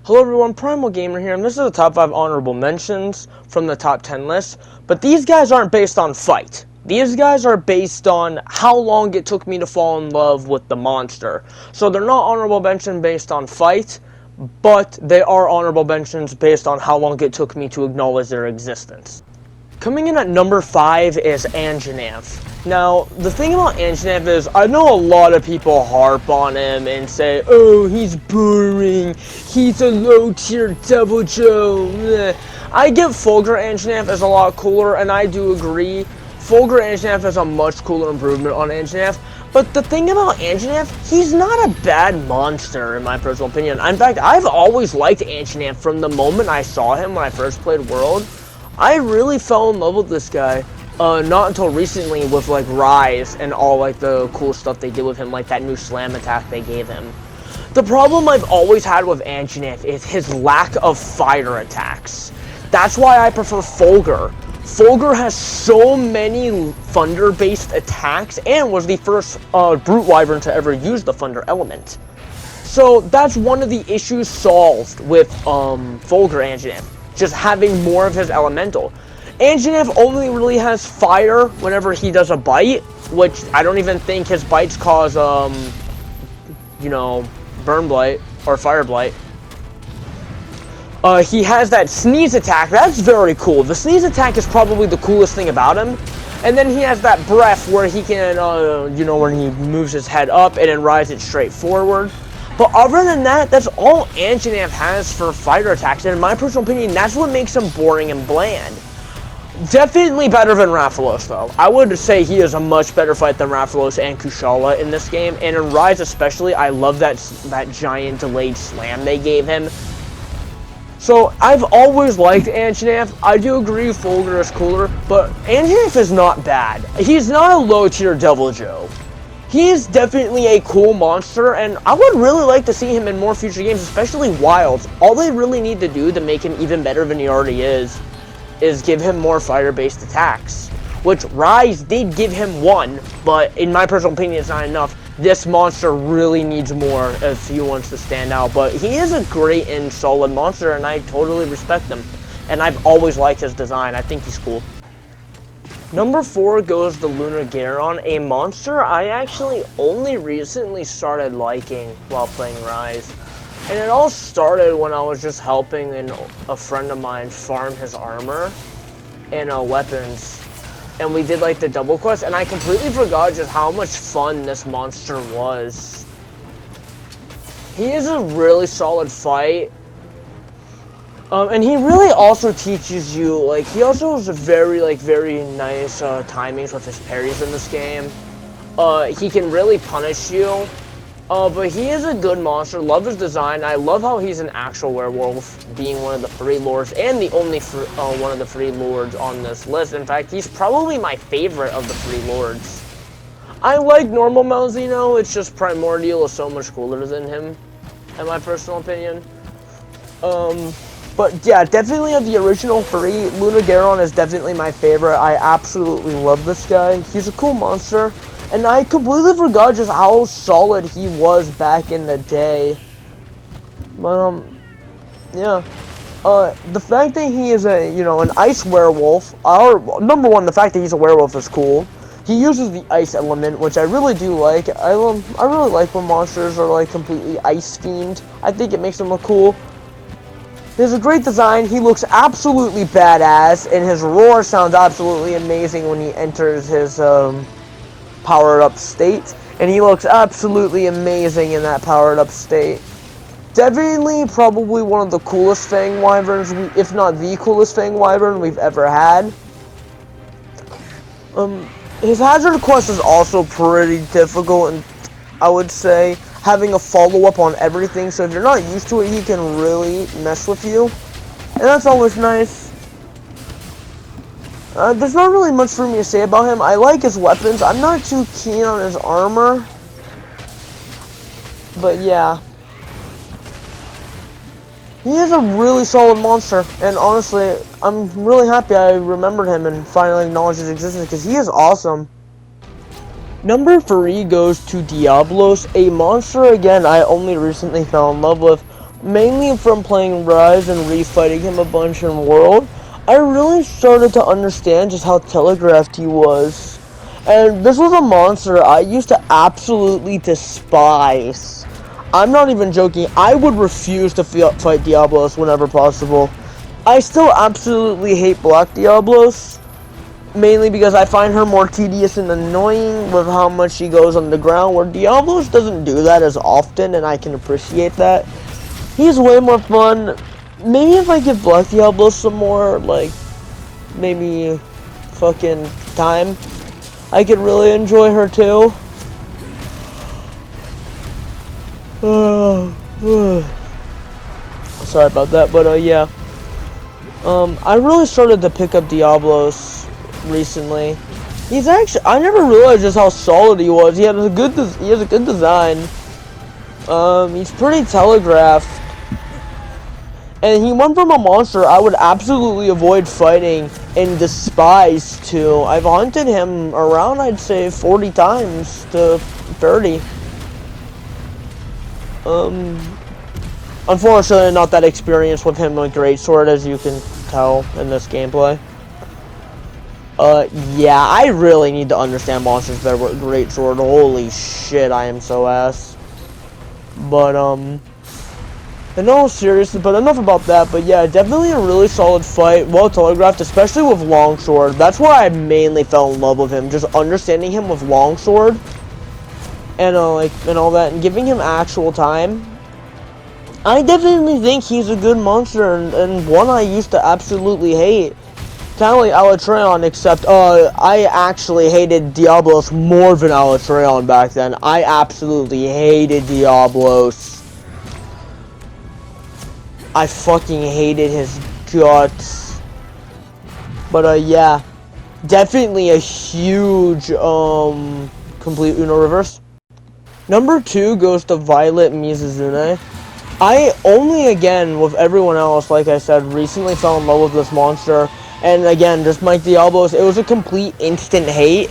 Hello everyone, Primal Gamer here, and this is the top 5 honorable mentions from the top 10 list. But these guys aren't based on fight. These guys are based on how long it took me to fall in love with the monster. So they're not honorable mentions based on fight, but they are honorable mentions based on how long it took me to acknowledge their existence. Coming in at number 5 is Anena. Now, the thing about Anena is, I know a lot of people harp on him and say, oh, he's boring, he's a low-tier Devil Joe. Bleh. I get Fulgur Anena is a lot cooler, and I do agree. Fulgur Anena is a much cooler improvement on Anena, but the thing about Anena, he's not a bad monster, in my personal opinion. In fact, I've always liked Anena from the moment I saw him when I first played World. I really fell in love with this guy, not until recently with, like, Rise and all, like, the cool stuff they did with him, like that new slam attack they gave him. The problem I've always had with Anena is his lack of fire attacks. That's why I prefer Fulgur. Fulgur has so many thunder-based attacks and was the first brute wyvern to ever use the thunder element. So that's one of the issues solved with Fulgur Anena. Just having more of his elemental. Anena only really has fire whenever he does a bite, which I don't even think his bites cause, you know, burn blight or fire blight. He has that sneeze attack. That's very cool. The sneeze attack is probably the coolest thing about him. And then he has that breath where he can, you know, when he moves his head up and then rides it straight forward. But other than that, that's all Anena has for fighter attacks, and in my personal opinion, that's what makes him boring and bland. Definitely better than Rathalos, though. I would say he is a much better fight than Rathalos and Kushala in this game, and in Rise especially, I love that giant delayed slam they gave him. So, I've always liked Anena. I do agree Fulgur is cooler, but Anena is not bad. He's not a low-tier Devil Joe. He is definitely a cool monster, and I would really like to see him in more future games, especially Wilds. All they really need to do to make him even better than he already is give him more fire-based attacks. Which, Rise did give him one, but in my personal opinion, it's not enough. This monster really needs more if he wants to stand out, but he is a great and solid monster, and I totally respect him. And I've always liked his design. I think he's cool. Number 4 goes to Lunar Gon, a monster I actually only recently started liking while playing Rise. And it all started when I was just helping a friend of mine farm his armor and weapons. And we did like the double quest, and I completely forgot just how much fun this monster was. He is a really solid fight. And he really also teaches you, like, he also has a very nice timings with his parries in this game. He can really punish you. But he is a good monster. Love his design. I love how he's an actual werewolf, being one of the 3 lords, and the only one of the 3 lords on this list. In fact, he's probably my favorite of the 3 lords. I like normal Malzeno, it's just Primordial is so much cooler than him, in my personal opinion. But yeah, definitely of the original 3, Lunar Gon is definitely my favorite. I absolutely love this guy. He's a cool monster. And I completely forgot just how solid he was back in the day. But, yeah. The fact that he is an ice werewolf, number 1, the fact that he's a werewolf is cool. He uses the ice element, which I really do like. I really like when monsters are, like, completely ice-themed. I think it makes them look cool. He has a great design, he looks absolutely badass, and his roar sounds absolutely amazing when he enters his, powered up state, and he looks absolutely amazing in that powered up state. Definitely probably one of the coolest Fang Wyverns, if not the coolest Fang Wyvern we've ever had. His hazard quest is also pretty difficult, and I would say having a follow-up on everything, so if you're not used to it, he can really mess with you, and that's always nice. There's not really much for me to say about him. I like his weapons. I'm not too keen on his armor. But yeah. He is a really solid monster. And honestly, I'm really happy I remembered him and finally acknowledged his existence because he is awesome. Number 3 goes to Diablos, a monster again I only recently fell in love with. mainly from playing Rise and refighting him a bunch in World, I really started to understand just how telegraphed he was. And this was a monster I used to absolutely despise. I'm not even joking, I would refuse to fight Diablos whenever possible. I still absolutely hate Black Diablos, mainly because I find her more tedious and annoying with how much she goes on the ground, where Diablos doesn't do that as often, and I can appreciate that. He's way more fun. Maybe if I give Black Diablos some more, like, maybe fucking time, I could really enjoy her too. Sorry about that, but yeah. I really started to pick up Diablos recently. He's actually, I never realized just how solid he was. He has a good design. He's pretty telegraphed. And he went from a monster I would absolutely avoid fighting and despise to I've hunted him around, I'd say 40 times to 30. Unfortunately, not that experienced with him with Greatsword, as you can tell in this gameplay. Yeah, I really need to understand monsters better with Greatsword. Holy shit, I am so ass. But, in all seriousness, but enough about that. But yeah, definitely a really solid fight, well telegraphed, especially with Longsword. That's where I mainly fell in love with him, just understanding him with Longsword. And, like, and all that, and giving him actual time. I definitely think he's a good monster, and one I used to absolutely hate. Kind of like Alatreon, except, I actually hated Diablos more than Alatreon back then. I absolutely hated Diablos. I fucking hated his guts. But, yeah. Definitely a huge, complete Uno reverse. Number 2 goes to Violet Mizuzune. I only, again, with everyone else, like I said, recently fell in love with this monster. And again, just like Diablos, it was a complete instant hate.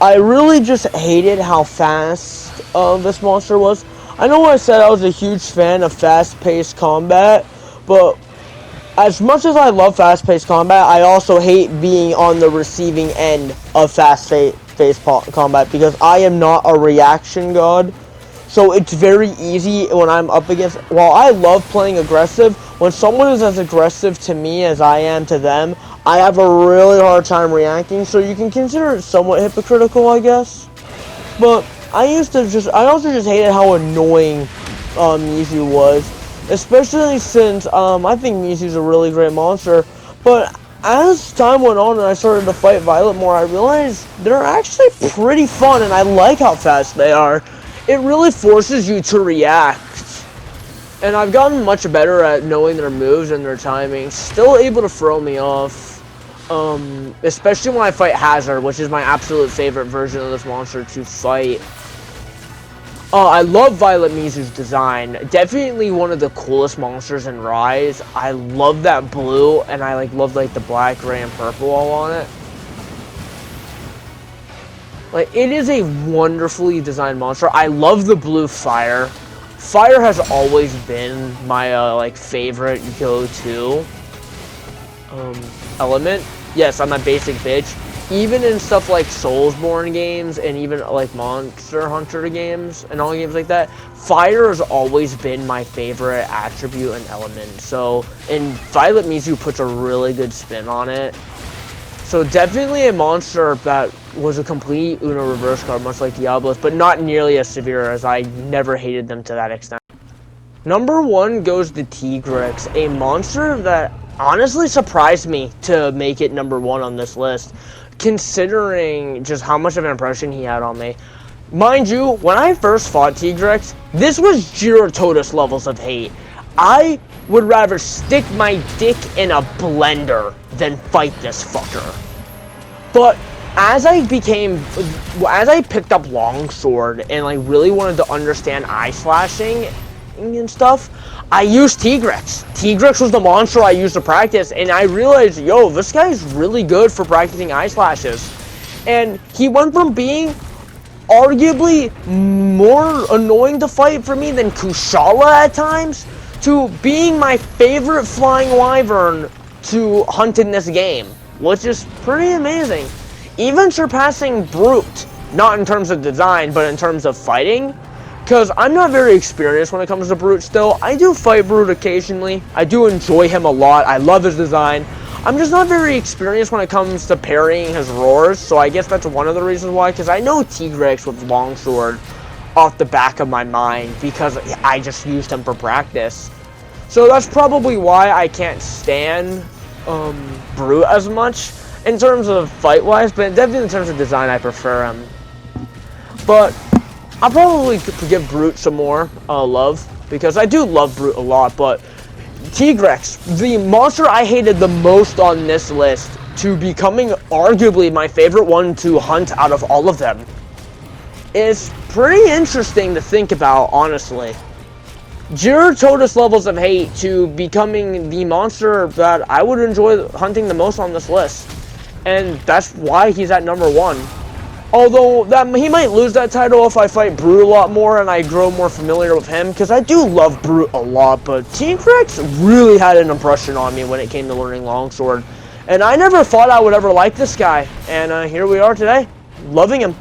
I really just hated how fast this monster was. I know I said I was a huge fan of fast-paced combat, but as much as I love fast-paced combat, I also hate being on the receiving end of fast-paced combat, because I am not a reaction god. So it's very easy when I'm up against, while I love playing aggressive, when someone is as aggressive to me as I am to them, I have a really hard time reacting, so you can consider it somewhat hypocritical, I guess. But I also just hated how annoying Mizu was, especially since I think Mizu's a really great monster, but as time went on and I started to fight Violet more, I realized they're actually pretty fun, and I like how fast they are. It really forces you to react. And I've gotten much better at knowing their moves and their timing. Still able to throw me off. Especially when I fight Hazard, which is my absolute favorite version of this monster to fight. I love Violet Mizu's design. Definitely one of the coolest monsters in Rise. I love that blue, and I love the black, gray, and purple all on it. Like, it is a wonderfully designed monster. I love the blue fire. Fire has always been my, favorite go-to, element. Yes, I'm a basic bitch. Even in stuff like Soulsborne games, and even, Monster Hunter games, and all games like that, fire has always been my favorite attribute and element. So, and Violet Mizu puts a really good spin on it. So definitely a monster that was a complete Uno reverse card, much like Diablos, but not nearly as severe, as I never hated them to that extent. Number 1 goes to TRex, a monster that honestly surprised me to make it number 1 on this list, considering just how much of an impression he had on me. Mind you, when I first fought TRex, this was Giratodus levels of hate. I would rather stick my dick in a blender than fight this fucker. But as I picked up Longsword and really wanted to understand eye slashing and stuff, I used TRex. TRex was the monster I used to practice, and I realized, yo, this guy's really good for practicing eye slashes. And he went from being arguably more annoying to fight for me than Kushala at times, to being my favorite flying wyvern to hunt in this game, which is pretty amazing. Even surpassing Brute, not in terms of design, but in terms of fighting, because I'm not very experienced when it comes to Brute still. I do fight Brute occasionally. I do enjoy him a lot. I love his design. I'm just not very experienced when it comes to parrying his roars, so I guess that's one of the reasons why, because I know TRex with longsword off the back of my mind, because I just used him for practice. So that's probably why I can't stand Brute as much in terms of fight-wise, but definitely in terms of design, I prefer him. But I'll probably give Brute some more love, because I do love Brute a lot, but TRex, the monster I hated the most on this list, to becoming arguably my favorite one to hunt out of all of them, is pretty interesting to think about, honestly. Zero Totus levels of hate to becoming the monster that I would enjoy hunting the most on this list. And that's why he's at number 1. Although, he might lose that title if I fight Brute a lot more and I grow more familiar with him, because I do love Brute a lot, but TRex really had an impression on me when it came to learning Longsword. And I never thought I would ever like this guy, and here we are today, loving him.